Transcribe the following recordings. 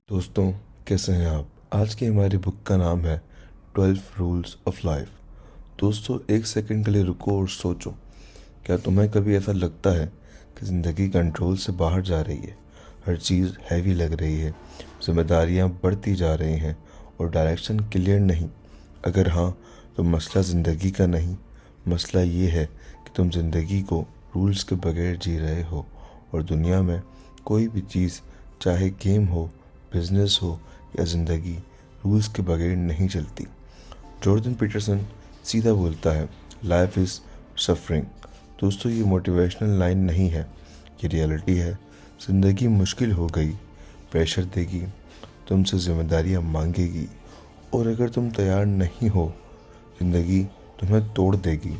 दोस्तों, कैसे हैं आप? आज की हमारी बुक का नाम है 12 रूल्स ऑफ लाइफ। दोस्तों, एक सेकंड के लिए रुको और सोचो, क्या तुम्हें कभी ऐसा लगता है कि ज़िंदगी कंट्रोल से बाहर जा रही है? हर चीज़ हैवी लग रही है, जिम्मेदारियां बढ़ती जा रही हैं और डायरेक्शन क्लियर नहीं। अगर हाँ, तो मसला ज़िंदगी का नहीं, मसला ये है कि तुम ज़िंदगी को रूल्स के बगैर जी रहे हो। और दुनिया में कोई भी चीज़, चाहे गेम हो, बिजनेस हो या ज़िंदगी, रूल्स के बगैर नहीं चलती। जॉर्डन पीटरसन सीधा बोलता है, लाइफ इज़ सफरिंग। दोस्तों, ये मोटिवेशनल लाइन नहीं है, ये रियलिटी है। ज़िंदगी मुश्किल हो गई, प्रेशर देगी, तुमसे जिम्मेदारियाँ मांगेगी, और अगर तुम तैयार नहीं हो, ज़िंदगी तुम्हें तोड़ देगी।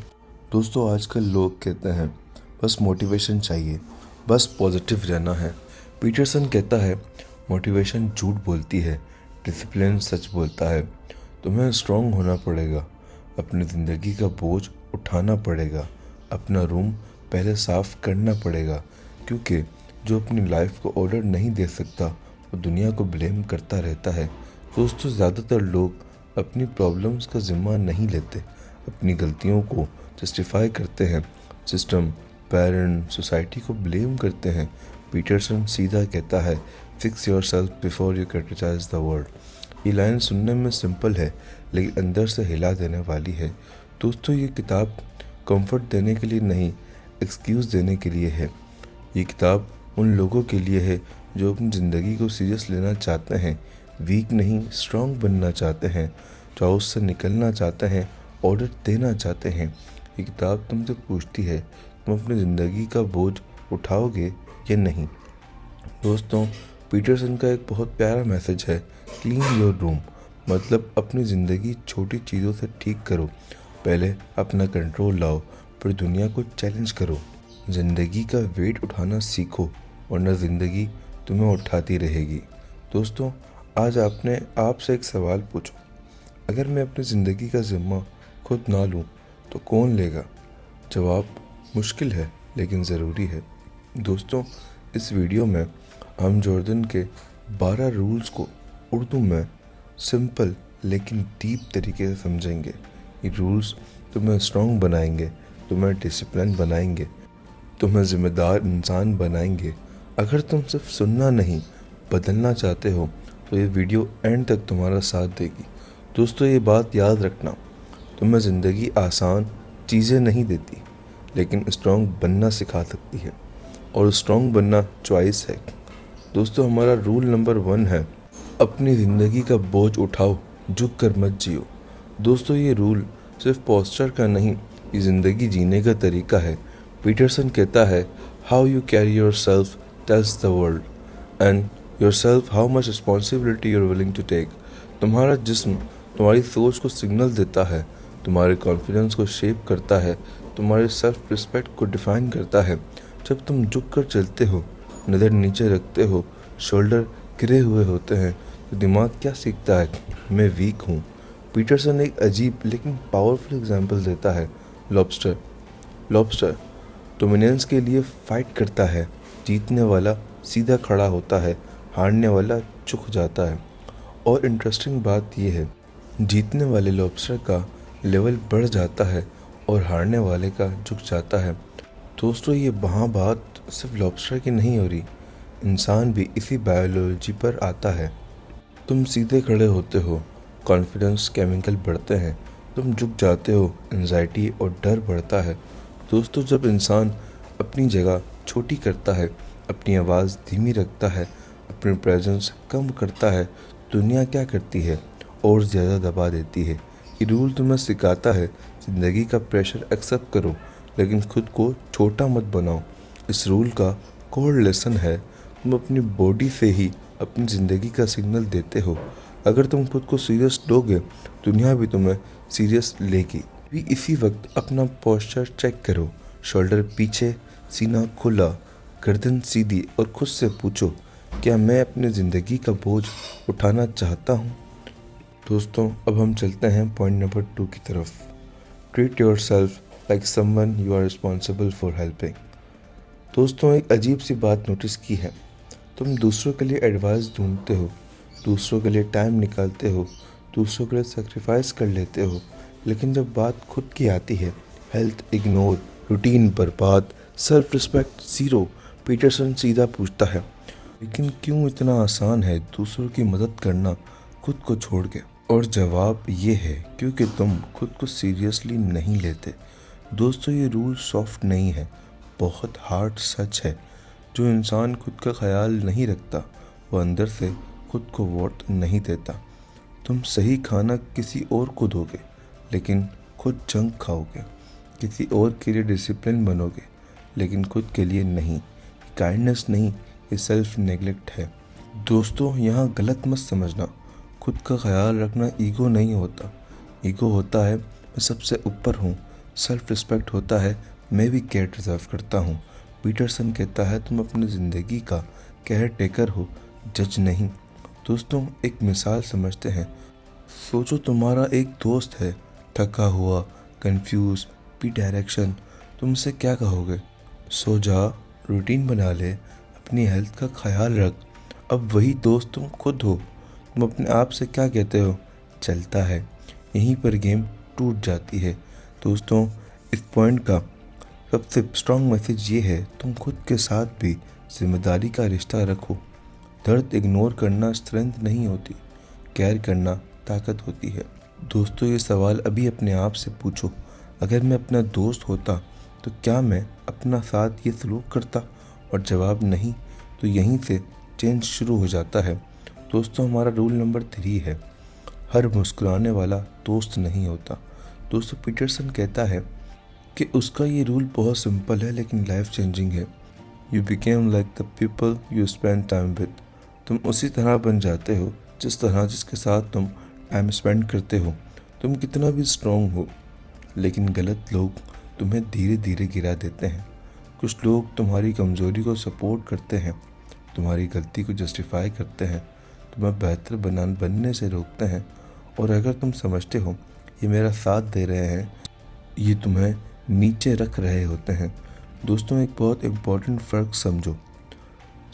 दोस्तों, आजकल लोग कहते हैं बस मोटिवेशन चाहिए, बस पॉजिटिव रहना है। पीटरसन कहता है, मोटिवेशन झूठ बोलती है, डिसिप्लिन सच बोलता है। तुम्हें स्ट्रांग होना पड़ेगा, अपनी ज़िंदगी का बोझ उठाना पड़ेगा, अपना रूम पहले साफ करना पड़ेगा, क्योंकि जो अपनी लाइफ को ऑर्डर नहीं दे सकता वो दुनिया को ब्लेम करता रहता है। दोस्तों, ज़्यादातर लोग अपनी प्रॉब्लम्स का जिम्मा नहीं लेते, अपनी गलतियों को जस्टिफाई करते हैं, सिस्टम, पेरेंट, सोसाइटी को ब्लेम करते हैं। पीटरसन सीधा कहता है, fix yourself before you criticize the world. ये लाइन सुनने में सिंपल है, लेकिन अंदर से हिला देने वाली है। दोस्तों, ये किताब कंफर्ट देने के लिए नहीं, एक्सक्यूज़ देने के लिए है। ये किताब उन लोगों के लिए है जो अपनी ज़िंदगी को सीरियस लेना चाहते हैं, वीक नहीं स्ट्रांग बनना चाहते हैं, जो उससे निकलना चाहते हैं, ऑर्डर देना चाहते हैं। ये किताब तुमसे पूछती है, तुम अपनी ज़िंदगी का बोझ उठाओगे या नहीं। दोस्तों, पीटरसन का एक बहुत प्यारा मैसेज है, क्लीन योर रूम। मतलब अपनी ज़िंदगी छोटी चीज़ों से ठीक करो, पहले अपना कंट्रोल लाओ, फिर दुनिया को चैलेंज करो। ज़िंदगी का वेट उठाना सीखो, वरना ज़िंदगी तुम्हें उठाती रहेगी। दोस्तों, आज आपने आपसे एक सवाल पूछो, अगर मैं अपनी ज़िंदगी का जिम्मा खुद ना लूँ तो कौन लेगा? जवाब मुश्किल है लेकिन ज़रूरी है। दोस्तों, इस वीडियो में हम जॉर्डन के 12 रूल्स को उर्दू में सिंपल लेकिन डीप तरीके से समझेंगे। ये रूल्स तुम्हें स्ट्रांग बनाएंगे, तुम्हें डिसिप्लिन बनाएंगे, तुम्हें ज़िम्मेदार इंसान बनाएंगे। अगर तुम सिर्फ सुनना नहीं, बदलना चाहते हो, तो ये वीडियो एंड तक तुम्हारा साथ देगी। दोस्तों, ये बात याद रखना, तुम्हें ज़िंदगी आसान चीज़ें नहीं देती, लेकिन स्ट्रांग बनना सिखा सकती है, और स्ट्रांग बनना चॉइस है। दोस्तों, हमारा रूल नंबर 1 है, अपनी ज़िंदगी का बोझ उठाओ, झुक कर मत जियो। दोस्तों, ये रूल सिर्फ पोस्चर का नहीं, ये ज़िंदगी जीने का तरीका है। पीटरसन कहता है, how you carry yourself tells the world and yourself how much responsibility you are willing to take. तुम्हारा जिस्म तुम्हारी सोच को सिग्नल देता है, तुम्हारे कॉन्फिडेंस को शेप करता है, तुम्हारे सेल्फ रिस्पेक्ट को डिफाइन करता है। जब तुम झुक कर चलते हो, नज़र नीचे रखते हो, शोल्डर गिरे हुए होते हैं, तो दिमाग क्या सीखता है? मैं वीक हूँ। पीटरसन एक अजीब लेकिन पावरफुल एग्जाम्पल देता है, लॉबस्टर डोमिनेंस के लिए फाइट करता है, जीतने वाला सीधा खड़ा होता है, हारने वाला झुक जाता है। और इंटरेस्टिंग बात यह है, जीतने वाले लॉबस्टर का लेवल बढ़ जाता है और हारने वाले का झुक जाता है। दोस्तों, ये वहाँ बात सिर्फ लॉबस्टर की नहीं हो रही, इंसान भी इसी बायोलॉजी पर आता है। तुम सीधे खड़े होते हो, कॉन्फिडेंस केमिकल बढ़ते हैं, तुम झुक जाते हो, एंजाइटी और डर बढ़ता है। दोस्तों, जब इंसान अपनी जगह छोटी करता है, अपनी आवाज़ धीमी रखता है, अपनी प्रेजेंस कम करता है, दुनिया क्या करती है? और ज़्यादा दबा देती है। ये रूल तुम्हें सिखाता है, ज़िंदगी का प्रेशर एक्सेप्ट करो, लेकिन खुद को छोटा मत बनाओ। इस रूल का कोर लेसन है, तुम अपनी बॉडी से ही अपनी ज़िंदगी का सिग्नल देते हो। अगर तुम खुद को सीरियस लोगे, दुनिया भी तुम्हें सीरियस लेगी। भी इसी वक्त अपना पोस्चर चेक करो, शोल्डर पीछे, सीना खुला, गर्दन सीधी, और खुद से पूछो, क्या मैं अपनी ज़िंदगी का बोझ उठाना चाहता हूँ? दोस्तों, अब हम चलते हैं पॉइंट नंबर 2 की तरफ। Treat yourself like someone you are responsible for helping. दोस्तों, एक अजीब सी बात नोटिस की है, तुम दूसरों के लिए एडवाइस ढूंढते हो, दूसरों के लिए टाइम निकालते हो, दूसरों के लिए सेक्रीफाइस कर लेते हो, लेकिन जब बात खुद की आती है, हेल्थ इग्नोर, रूटीन बर्बाद, सेल्फ रिस्पेक्ट ज़ीरो। पीटरसन सीधा पूछता है, लेकिन क्यों इतना आसान है दूसरों की मदद करना खुद को छोड़ के? और जवाब ये है, क्योंकि तुम खुद को सीरियसली नहीं लेते। दोस्तों, ये रूल सॉफ्ट नहीं है, बहुत हार्ड सच है। जो इंसान खुद का ख्याल नहीं रखता वो अंदर से खुद को वर्थ नहीं देता। तुम सही खाना किसी और को दोगे, लेकिन खुद जंक खाओगे। किसी और के लिए डिसिप्लिन बनोगे, लेकिन खुद के लिए नहीं। काइंडनेस नहीं, ये सेल्फ नेगलेक्ट है। दोस्तों, यहाँ गलत मत समझना। खुद का ख्याल रखना ईगो नहीं होता। ईगो होता है मैं सबसे ऊपर हूँ। सेल्फ रिस्पेक्ट होता है मैं भी केयर डिज़र्व करता हूँ। पीटरसन कहता है तुम अपनी ज़िंदगी का केयर टेकर हो, जज नहीं। दोस्तों, एक मिसाल समझते हैं। सोचो तुम्हारा एक दोस्त है, थका हुआ, कंफ्यूज, बी डायरेक्शन। तुम उसे क्या कहोगे? सो जा, रूटीन बना ले, अपनी हेल्थ का ख्याल रख। अब वही दोस्त तुम खुद हो। तुम अपने आप से क्या कहते हो? चलता है। यहीं पर गेम टूट जाती है। दोस्तों, इस पॉइंट का सबसे स्ट्रॉन्ग मैसेज ये है, तुम खुद के साथ भी जिम्मेदारी का रिश्ता रखो। दर्द इग्नोर करना स्ट्रेंथ नहीं होती, केयर करना ताकत होती है। दोस्तों, ये सवाल अभी अपने आप से पूछो, अगर मैं अपना दोस्त होता तो क्या मैं अपना साथ ये सलूक करता? और जवाब नहीं, तो यहीं से चेंज शुरू हो जाता है। दोस्तों, हमारा रूल नंबर 3 है, हर मुस्कुराने वाला दोस्त नहीं होता। दोस्तों, पीटरसन कहता है कि उसका ये रूल बहुत सिंपल है लेकिन लाइफ चेंजिंग है। You became like the people you spend time with. तुम उसी तरह बन जाते हो जिसके साथ तुम टाइम स्पेंड करते हो। तुम कितना भी स्ट्रॉन्ग हो, लेकिन गलत लोग तुम्हें धीरे धीरे गिरा देते हैं। कुछ लोग तुम्हारी कमज़ोरी को सपोर्ट करते हैं, तुम्हारी गलती को जस्टिफाई करते हैं, तुम्हें बेहतर बनने से रोकते हैं। और अगर तुम समझते हो ये मेरा साथ दे रहे हैं, ये तुम्हें नीचे रख रहे होते हैं। दोस्तों, एक बहुत इम्पोर्टेंट फ़र्क समझो।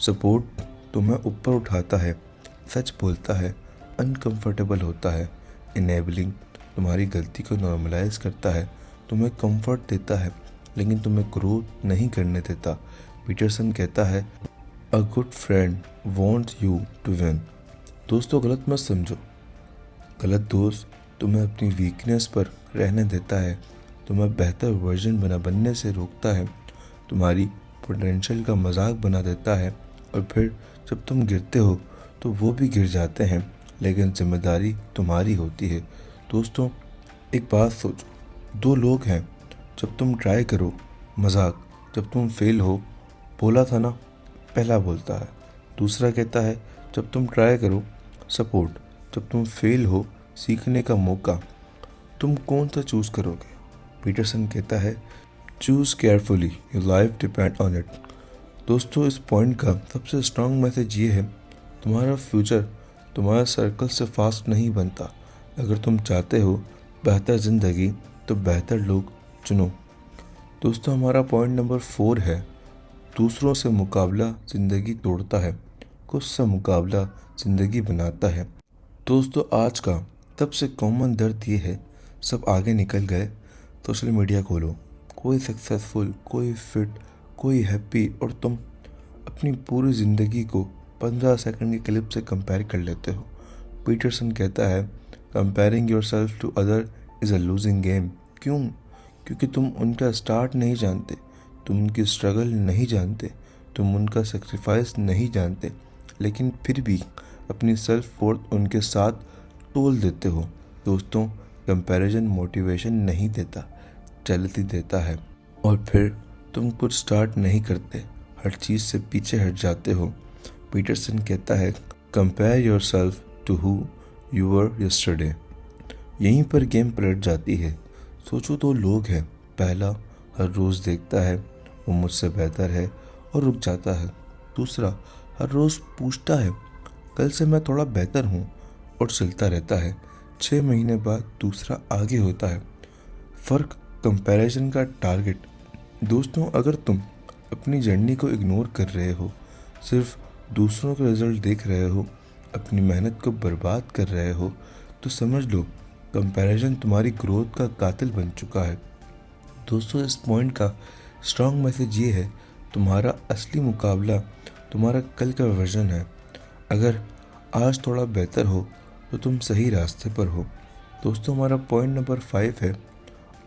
सपोर्ट तुम्हें ऊपर उठाता है, सच बोलता है, अनकंफर्टेबल होता है। इनेबलिंग तुम्हारी गलती को नॉर्मलाइज करता है, तुम्हें कंफर्ट देता है, लेकिन तुम्हें ग्रोथ नहीं करने देता। पीटरसन कहता है a good friend wants you to win. दोस्तों, गलत मत समझो। गलत दोस्त तुम्हें अपनी वीकनेस पर रहने देता है, तुम्हें बेहतर वर्जन बनने से रोकता है, तुम्हारी पोटेंशियल का मजाक बना देता है। और फिर जब तुम गिरते हो तो वो भी गिर जाते हैं, लेकिन जिम्मेदारी तुम्हारी होती है। दोस्तों, एक बात सोचो, 2 लोग हैं। जब तुम ट्राई करो मजाक, जब तुम फेल हो बोला था ना, पहला बोलता है। दूसरा कहता है जब तुम ट्राई करो सपोर्ट, जब तुम फेल हो सीखने का मौका। तुम कौन सा चूज़ करोगे? पीटरसन कहता है choose carefully, your life depend on it. दोस्तों, इस पॉइंट का सबसे स्ट्रॉन्ग मैसेज ये है, तुम्हारा फ्यूचर तुम्हारे सर्कल से फास्ट नहीं बनता। अगर तुम चाहते हो बेहतर ज़िंदगी तो बेहतर लोग चुनो। दोस्तों, हमारा पॉइंट नंबर 4 है, दूसरों से मुकाबला ज़िंदगी तोड़ता है, खुद से मुकाबला ज़िंदगी बनाता है। दोस्तों, आज का सबसे कॉमन दर्द ये है, सब आगे निकल गए, सोशल मीडिया खोलो, कोई सक्सेसफुल, कोई फिट, कोई हैप्पी, और तुम अपनी पूरी ज़िंदगी को 15 सेकंड की क्लिप से कंपेयर कर लेते हो। पीटरसन कहता है comparing yourself to other is a losing game. क्यों? क्योंकि तुम उनका स्टार्ट नहीं जानते, तुम उनकी स्ट्रगल नहीं जानते, तुम उनका सेक्रीफाइस नहीं जानते, लेकिन फिर भी अपनी सेल्फ वर्थ उनके साथ तोल देते हो। दोस्तों, कंपैरिजन मोटिवेशन नहीं देता, जेलसी देता है। और फिर तुम कुछ स्टार्ट नहीं करते, हर चीज़ से पीछे हट जाते हो। पीटरसन कहता है compare yourself to who you were yesterday. यहीं पर गेम पलट जाती है। सोचो, 2 लोग हैं, पहला हर रोज़ देखता है वो मुझसे बेहतर है और रुक जाता है। दूसरा हर रोज़ पूछता है कल से मैं थोड़ा बेहतर हूँ और चलता रहता है। 6 महीने बाद दूसरा आगे होता है। फ़र्क कंपैरिजन का टारगेट। दोस्तों, अगर तुम अपनी जर्नी को इग्नोर कर रहे हो, सिर्फ दूसरों के रिजल्ट देख रहे हो, अपनी मेहनत को बर्बाद कर रहे हो तो समझ लो कंपैरिजन तुम्हारी ग्रोथ का कातिल बन चुका है। दोस्तों, इस पॉइंट का स्ट्रॉन्ग मैसेज ये है, तुम्हारा असली मुकाबला तुम्हारा कल का वर्जन है। अगर आज थोड़ा बेहतर हो तो तुम सही रास्ते पर हो। दोस्तों, हमारा पॉइंट नंबर 5 है,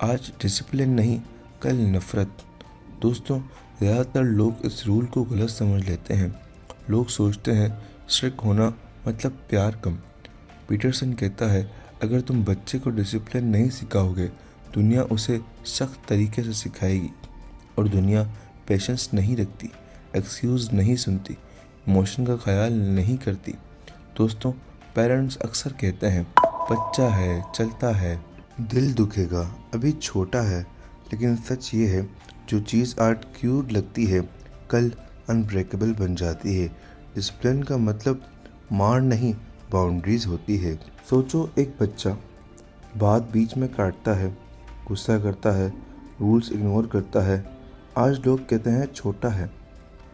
आज डिसिप्लिन नहीं कल नफ़रत। दोस्तों, ज़्यादातर लोग इस रूल को गलत समझ लेते हैं। लोग सोचते हैं स्ट्रिक्ट होना मतलब प्यार कम। पीटरसन कहता है, अगर तुम बच्चे को डिसिप्लिन नहीं सिखाओगे, दुनिया उसे सख्त तरीके से सिखाएगी। और दुनिया पेशेंस नहीं रखती, एक्सक्यूज़ नहीं सुनती, इमोशन का ख्याल नहीं करती। दोस्तों, पेरेंट्स अक्सर कहते हैं बच्चा है, चलता है, दिल दुखेगा, अभी छोटा है। लेकिन सच ये है, जो चीज़ आज क्यूट लगती है कल अनब्रेकेबल बन जाती है। डिसिप्लिन का मतलब मार नहीं, बाउंड्रीज होती है। सोचो, एक बच्चा बात बीच में काटता है, गुस्सा करता है, रूल्स इग्नोर करता है। आज लोग कहते हैं छोटा है,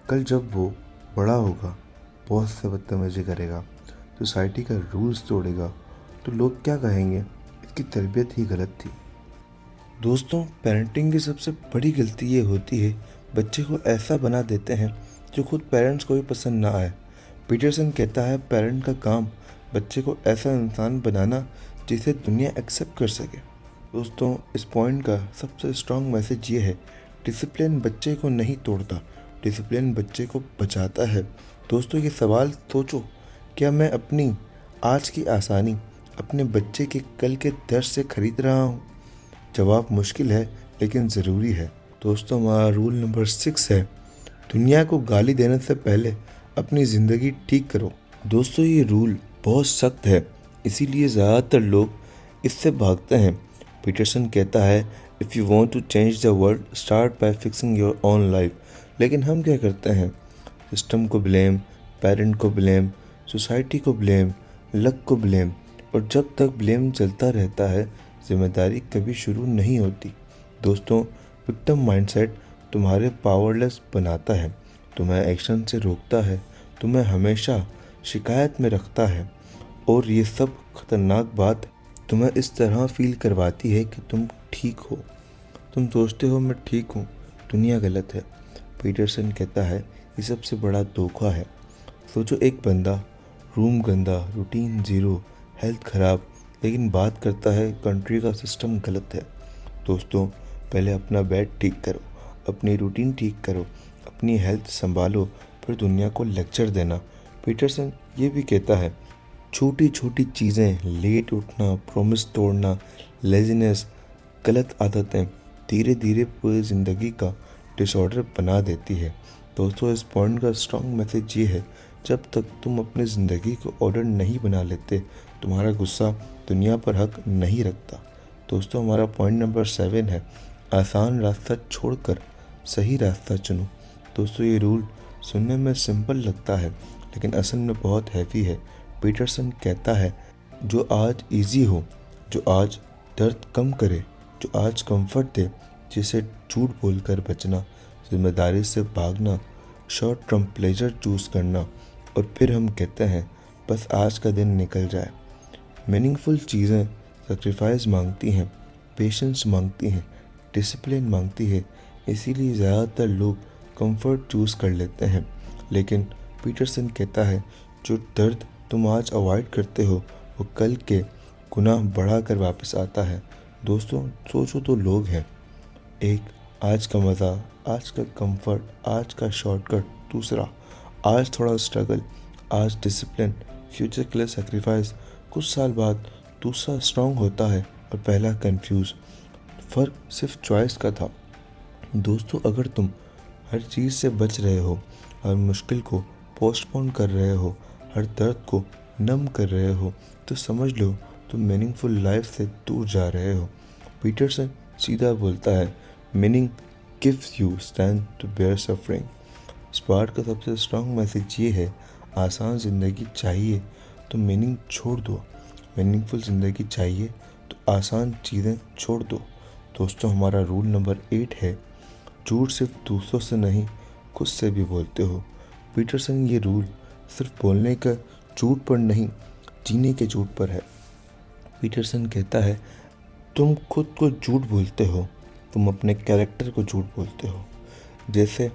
कल जब वो बड़ा होगा बहुत से बदतमीजी करेगा, सोसाइटी का रूल्स तोड़ेगा, तो लोग क्या कहेंगे, इसकी तरबियत ही गलत थी। दोस्तों, पेरेंटिंग की सबसे बड़ी गलती ये होती है, बच्चे को ऐसा बना देते हैं जो खुद पेरेंट्स को भी पसंद ना आए। पीटरसन कहता है, पेरेंट का काम बच्चे को ऐसा इंसान बनाना जिसे दुनिया एक्सेप्ट कर सके। दोस्तों, इस पॉइंट का सबसे स्ट्रॉन्ग मैसेज ये है, डिसिप्लिन बच्चे को नहीं तोड़ता, डिसिप्लिन बच्चे को बचाता है। दोस्तों, ये सवाल सोचो, क्या मैं अपनी आज की आसानी अपने बच्चे के कल के दर्द से खरीद रहा हूँ? जवाब मुश्किल है लेकिन ज़रूरी है। दोस्तों, हमारा रूल नंबर 6 है, दुनिया को गाली देने से पहले अपनी ज़िंदगी ठीक करो। दोस्तों, ये रूल बहुत सख्त है, इसीलिए ज़्यादातर लोग इससे भागते हैं। पीटरसन कहता है, if you want to change the world start by fixing your own life. लेकिन हम क्या करते हैं, सिस्टम को ब्लेम, पेरेंट को ब्लेम, सोसाइटी को ब्लेम, लक को ब्लेम, और जब तक ब्लेम चलता रहता है जिम्मेदारी कभी शुरू नहीं होती। दोस्तों, विक्टिम माइंडसेट तुम्हारे पावरलेस बनाता है, तुम्हें एक्शन से रोकता है, तुम्हें हमेशा शिकायत में रखता है, और ये सब खतरनाक बात तुम्हें इस तरह फील करवाती है कि तुम ठीक हो। तुम सोचते हो मैं ठीक हूँ, दुनिया गलत है। पीटरसन कहता है, ये सबसे बड़ा धोखा है। सोचो, एक बंदा, रूम गंदा, रूटीन ज़ीरो, हेल्थ ख़राब, लेकिन बात करता है कंट्री का सिस्टम गलत है। दोस्तों, पहले अपना बेड ठीक करो, अपनी रूटीन ठीक करो, अपनी हेल्थ संभालो, फिर दुनिया को लेक्चर देना। पीटरसन ये भी कहता है, छोटी छोटी चीज़ें, लेट उठना, प्रॉमिस तोड़ना, लेजीनेस, गलत आदतें धीरे धीरे पूरी ज़िंदगी का डिसऑर्डर बना देती है। दोस्तों, इस पॉइंट का स्ट्रॉन्ग मैसेज ये है, जब तक तुम अपनी ज़िंदगी को ऑर्डर नहीं बना लेते, तुम्हारा गुस्सा दुनिया पर हक नहीं रखता। दोस्तों, हमारा पॉइंट नंबर 7 है, आसान रास्ता छोड़कर सही रास्ता चुनो। दोस्तों, ये रूल सुनने में सिंपल लगता है लेकिन असल में बहुत हैवी है। पीटरसन कहता है, जो आज इजी हो, जो आज दर्द कम करे, जो आज कंफर्ट दे, जिसे झूठ बोलकर बचना, जिम्मेदारी से भागना, शॉर्ट टर्म प्लेजर चूज़ करना, और फिर हम कहते हैं बस आज का दिन निकल जाए। मीनिंगफुल चीज़ें सेक्रीफाइस मांगती हैं, पेशेंस मांगती हैं, डिसिप्लिन मांगती है, इसीलिए ज़्यादातर लोग कंफर्ट चूज़ कर लेते हैं। लेकिन पीटरसन कहता है, जो दर्द तुम आज अवॉइड करते हो वो कल के गुनाह बढ़ा कर वापस आता है। दोस्तों, सोचो तो लोग हैं, एक आज का मज़ा, आज का कंफर्ट, आज का शॉर्टकट, दूसरा आज थोड़ा स्ट्रगल, आज डिसिप्लिन, फ्यूचर के लिए सेक्रीफाइस। कुछ साल बाद दूसरा स्ट्रॉन्ग होता है और पहला कंफ्यूज। फ़र्क सिर्फ चॉइस का था। दोस्तों, अगर तुम हर चीज़ से बच रहे हो, हर मुश्किल को पोस्टपोन कर रहे हो, हर दर्द को नम कर रहे हो, तो समझ लो तुम मीनिंगफुल लाइफ से दूर जा रहे हो। पीटरसन सीधा बोलता है, meaning gives you strength to bear suffering. इस पार्ट का सबसे स्ट्रॉन्ग मैसेज ये है, आसान ज़िंदगी चाहिए तो मीनिंग छोड़ दो, मीनिंगफुल ज़िंदगी चाहिए तो आसान चीज़ें छोड़ दो। दोस्तों, हमारा रूल नंबर 8 है, झूठ सिर्फ दूसरों से नहीं खुद से भी बोलते हो। पीटरसन ये रूल सिर्फ बोलने का झूठ पर नहीं, जीने के झूठ पर है। पीटरसन कहता है, तुम खुद को झूठ बोलते हो, तुम अपने कैरेक्टर को झूठ बोलते हो। जैसे,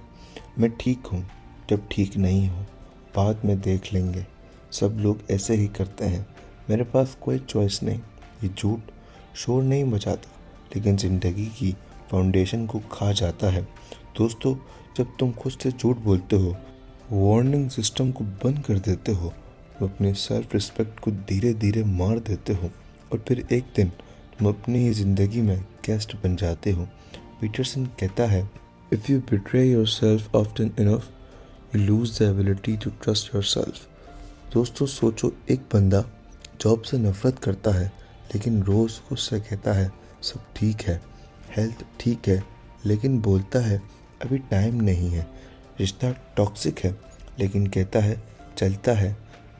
मैं ठीक हूँ जब ठीक नहीं हूँ, बाद में देख लेंगे, सब लोग ऐसे ही करते हैं, मेरे पास कोई चॉइस नहीं। ये झूठ शोर नहीं मचाता, लेकिन ज़िंदगी की फाउंडेशन को खा जाता है। दोस्तों, जब तुम खुद से झूठ बोलते हो, वार्निंग सिस्टम को बंद कर देते हो, तुम अपने सेल्फ रिस्पेक्ट को धीरे धीरे मार देते हो, और फिर एक दिन तुम अपनी ही ज़िंदगी में गेस्ट बन जाते हो। पीटरसन कहता है, if you betray yourself often enough, you lose the ability to trust yourself. दोस्तों सोचो, एक बंदा जॉब से नफरत करता है, लेकिन रोज़ खुद से कहता है सब ठीक है, हेल्थ ठीक है, लेकिन बोलता है अभी टाइम नहीं है। रिश्ता टॉक्सिक है, लेकिन कहता है चलता है।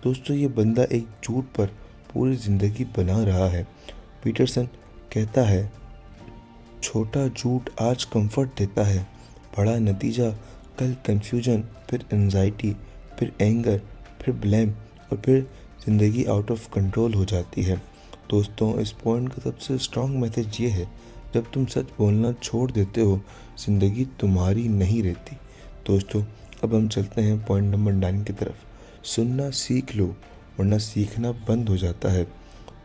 दोस्तों, ये बंदा एक झूठ पर पूरी ज़िंदगी बना रहा है। पीटरसन कहता है, छोटा झूठ आज कंफर्ट देता है, बड़ा नतीजा कल कन्फ्यूजन, फिर एंजाइटी, फिर एंगर, फिर ब्लेम, और फिर ज़िंदगी आउट ऑफ कंट्रोल हो जाती है। दोस्तों, इस पॉइंट का सबसे स्ट्रॉन्ग मैसेज ये है, जब तुम सच बोलना छोड़ देते हो, ज़िंदगी तुम्हारी नहीं रहती। दोस्तों, अब हम चलते हैं पॉइंट नंबर 9 की तरफ। सुनना सीख लो, वरना सीखना बंद हो जाता है।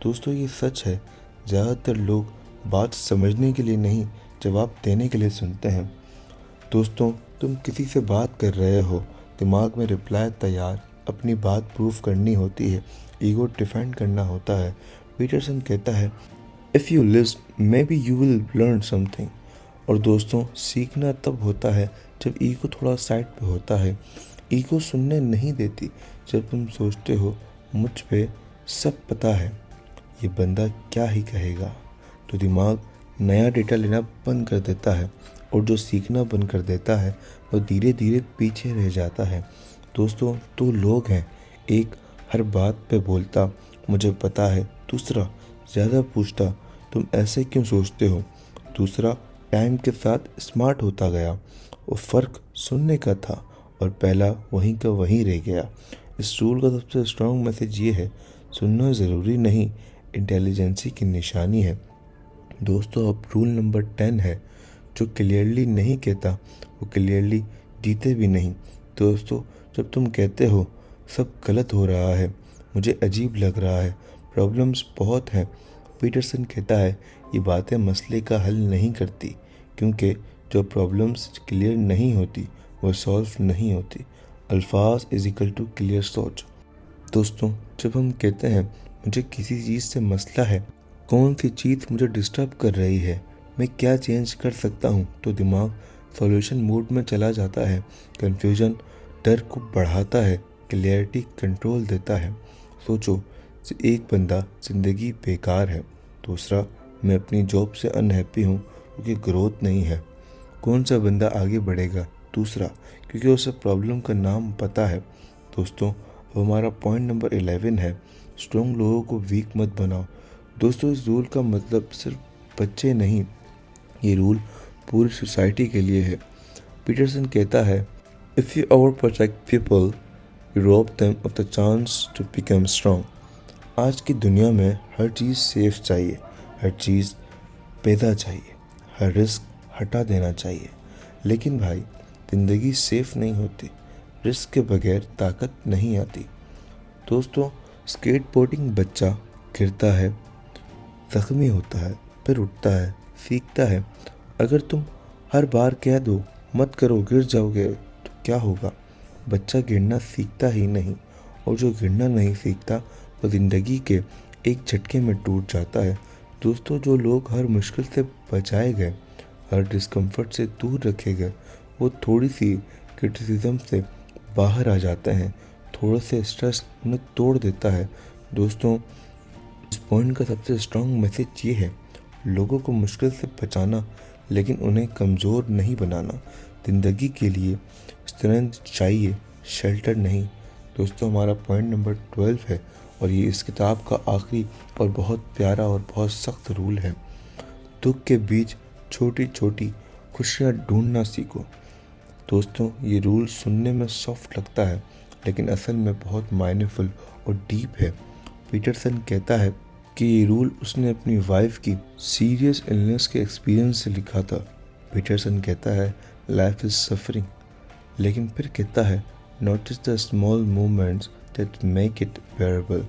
दोस्तों, ये सच है, ज़्यादातर लोग बात समझने के लिए नहीं, जवाब देने के लिए सुनते हैं। दोस्तों, तुम किसी से बात कर रहे हो, दिमाग में रिप्लाई तैयार, अपनी बात प्रूफ करनी होती है, ईगो डिफेंड करना होता है। पीटरसन कहता है, if you listen may be you will learn something. और दोस्तों, सीखना तब होता है जब ईगो थोड़ा साइड पे होता है। ईगो सुनने नहीं देती जब तुम सोचते हो मुझ पे सब पता है, ये बंदा क्या ही कहेगा, तो दिमाग नया डेटा लेना बंद कर देता है, और जो सीखना बंद कर देता है वो धीरे धीरे पीछे रह जाता है। दोस्तों, दो लोग हैं, एक हर बात पे बोलता मुझे पता है, दूसरा ज़्यादा पूछता तुम ऐसे क्यों सोचते हो। दूसरा टाइम के साथ स्मार्ट होता गया, वो फ़र्क सुनने का था, और पहला वहीं का वहीं रह गया। इस रूल का सबसे स्ट्रॉन्ग मैसेज ये है, सुनना ज़रूरी नहीं, इंटेलिजेंसी की निशानी है। दोस्तों, अब रूल नंबर 10 है, जो क्लियरली नहीं कहता वो क्लियरली जीते भी नहीं। दोस्तों, जब तुम कहते हो सब गलत हो रहा है, मुझे अजीब लग रहा है, प्रॉब्लम्स बहुत हैं, पीटरसन कहता है ये बातें मसले का हल नहीं करती, क्योंकि जो प्रॉब्लम्स क्लियर नहीं होती वो सॉल्व नहीं होती। अल्फाज इज इक्वल टू क्लियर सोच। दोस्तों, जब हम कहते हैं मुझे किसी चीज़ से मसला है, कौन सी चीज़ मुझे डिस्टर्ब कर रही है, मैं क्या चेंज कर सकता हूँ, तो दिमाग सॉल्यूशन मोड में चला जाता है। कन्फ्यूजन डर को बढ़ाता है, क्लियरिटी कंट्रोल देता है। सोचो, एक बंदा ज़िंदगी बेकार है, दूसरा मैं अपनी जॉब से अनहैप्पी हूँ क्योंकि ग्रोथ नहीं है। कौन सा बंदा आगे बढ़ेगा? दूसरा, क्योंकि उसे प्रॉब्लम का नाम पता है। दोस्तों, अब हमारा पॉइंट नंबर 11 है, स्ट्रॉन्ग लोगों को वीक मत बनाओ। दोस्तों, इस रूल का मतलब सिर्फ बच्चे नहीं, ये रूल पूरी सोसाइटी के लिए है। पीटरसन कहता है, if you over protect people you rob them of the chance to become strong. आज की दुनिया में हर चीज़ सेफ चाहिए, हर चीज़ पैदा चाहिए, हर रिस्क हटा देना चाहिए। लेकिन भाई, ज़िंदगी सेफ नहीं होती, रिस्क के बगैर ताकत नहीं आती। दोस्तों, स्केटबोर्डिंग बच्चा गिरता है, ज़ख्मी होता है, फिर उठता है, सीखता है। अगर तुम हर बार कह दो मत करो गिर जाओगे, तो क्या होगा? बच्चा गिरना सीखता ही नहीं, और जो गिरना नहीं सीखता वो ज़िंदगी के एक झटके में टूट जाता है। दोस्तों, जो लोग हर मुश्किल से बचाए गए, हर डिस्कम्फर्ट से दूर रखे गए, वो थोड़ी सी क्रिटिसिज्म से बाहर आ जाते हैं, थोड़ा से स्ट्रेस उन्हें तोड़ देता है। दोस्तों, इस पॉइंट का सबसे स्ट्रॉन्ग मैसेज ये है, लोगों को मुश्किल से बचाना, लेकिन उन्हें कमज़ोर नहीं बनाना। ज़िंदगी के लिए स्ट्रेंथ चाहिए, शेल्टर नहीं। दोस्तों, हमारा पॉइंट नंबर 12 है, और ये इस किताब का आखिरी और बहुत प्यारा और बहुत सख्त रूल है। दुख के बीच छोटी छोटी खुशियाँ ढूंढना सीखो। दोस्तों, ये रूल सुनने में सॉफ्ट लगता है, लेकिन असल में बहुत मायनेफुल और डीप है। पीटरसन कहता है कि ये रूल उसने अपनी वाइफ की सीरियस इलनेस के एक्सपीरियंस से लिखा था। पीटरसन कहता है लाइफ इज सफरिंग, लेकिन फिर कहता है notice the small moments that make it bearable.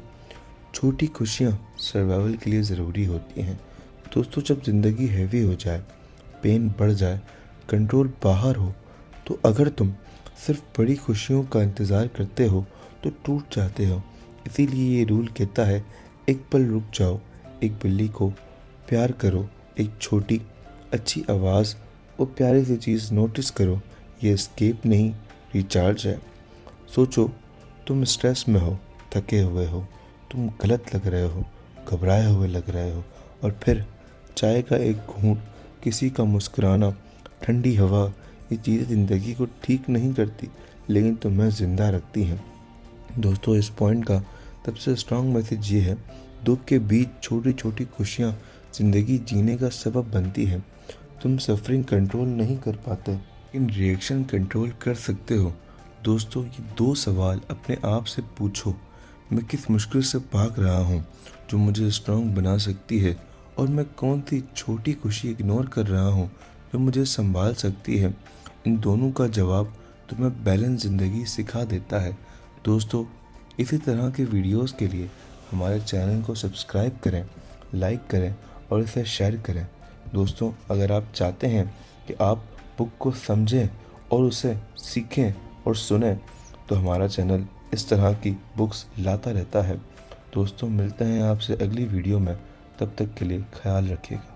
छोटी खुशियाँ सर्वाइवल के लिए ज़रूरी होती हैं। दोस्तों, जब ज़िंदगी हैवी हो जाए, पेन बढ़ जाए, कंट्रोल बाहर हो, तो अगर तुम सिर्फ बड़ी खुशियों का इंतज़ार करते हो तो टूट जाते हो। इसीलिए ये रूल कहता है एक पल रुक जाओ, एक बिल्ली को प्यार करो, एक छोटी अच्छी आवाज़ और प्यारी सी चीज़ नोटिस करो। ये एस्केप नहीं, रिचार्ज है। सोचो, तुम स्ट्रेस में हो, थके हुए हो, तुम गलत लग रहे हो, घबराए हुए लग रहे हो, और फिर चाय का एक घूंट, किसी का मुस्कुराना, ठंडी हवा, ये चीज़ें ज़िंदगी को ठीक नहीं करती लेकिन तुम्हें ज़िंदा रखती हैं। दोस्तों, इस पॉइंट का सबसे स्ट्रॉन्ग मैसेज ये है, दुख के बीच छोटी छोटी खुशियाँ ज़िंदगी जीने का सबब बनती है। तुम सफरिंग कंट्रोल नहीं कर पाते लेकिन रिएक्शन कंट्रोल कर सकते हो। दोस्तों, ये 2 सवाल अपने आप से पूछो, मैं किस मुश्किल से भाग रहा हूँ जो मुझे स्ट्रॉन्ग बना सकती है, और मैं कौन सी छोटी खुशी इग्नोर कर रहा हूँ जो मुझे संभाल सकती है। इन दोनों का जवाब तुम्हें बैलेंस ज़िंदगी सिखा देता है। दोस्तों, इसी तरह के वीडियोस के लिए हमारे चैनल को सब्सक्राइब करें, लाइक करें और इसे शेयर करें। दोस्तों, अगर आप चाहते हैं कि आप बुक को समझें और उसे सीखें और सुनें, तो हमारा चैनल इस तरह की बुक्स लाता रहता है। दोस्तों, मिलते हैं आपसे अगली वीडियो में। तब तक के लिए ख्याल रखिएगा।